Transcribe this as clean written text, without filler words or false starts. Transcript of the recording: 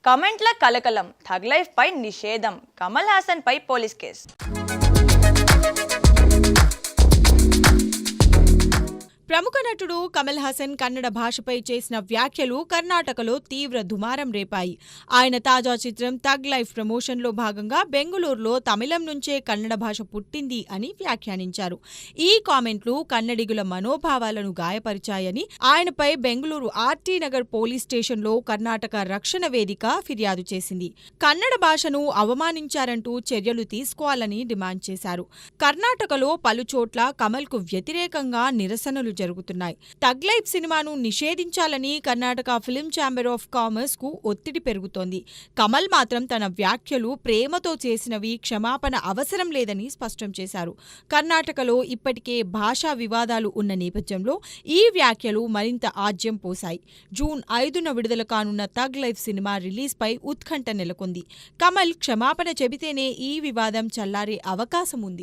కమెంట్ల కలకలం, tug life పై నిషేధం, కమల్ హాసన్ పై police case. ప్రముఖ నటుడు కమల్ హాసన్ కన్నడ భాషపై చేసిన వ్యాఖ్యలు కర్ణాటకలో తీవ్ర దుమారం రేపాయి. ఆయన తాజా చిత్రం థగ్ లైఫ్ ప్రమోషన్లో భాగంగా బెంగుళూరులో తమిళం నుంచే కన్నడ భాష పుట్టింది అని వ్యాఖ్యానించారు. ఈ కామెంట్లు కన్నడిగుల మనోభావాలను గాయపరిచాయని ఆయనపై బెంగుళూరు ఆర్టీ నగర్ పోలీస్ స్టేషన్లో కర్ణాటక రక్షణ వేదిక ఫిర్యాదు చేసింది. కన్నడ భాషను అవమానించారంటూ చర్యలు తీసుకోవాలని డిమాండ్ చేశారు. కర్ణాటకలో పలుచోట్ల కమల్కు వ్యతిరేకంగా నిరసనలు జరుగుతున్నాయి. థగ్ లైఫ్ సినిమాను నిషేధించాలని Karnataka film chamber of commerce కు ఒత్తిడి పెరుగుతోంది. కమల్ మాత్రం తన వ్యాఖ్యలు ప్రేమతో చేసినవి, క్షమాపణ అవసరం లేదని స్పష్టం చేశారు. కర్ణాటకలో ఇప్పటికే భాషా వివాదాలు ఉన్న నేపథ్యంలో ఈ వ్యాఖ్యలు మరింత ఆజ్యం పోశాయి. జూన్ 5న విడుదల కానున్న థగ్ లైఫ్ సినిమా రిలీజ్పై ఉత్కంఠ నెలకొంది. కమల్ క్షమాపణ చెబితేనే ఈ వివాదం చల్లారే అవకాశం ఉంది.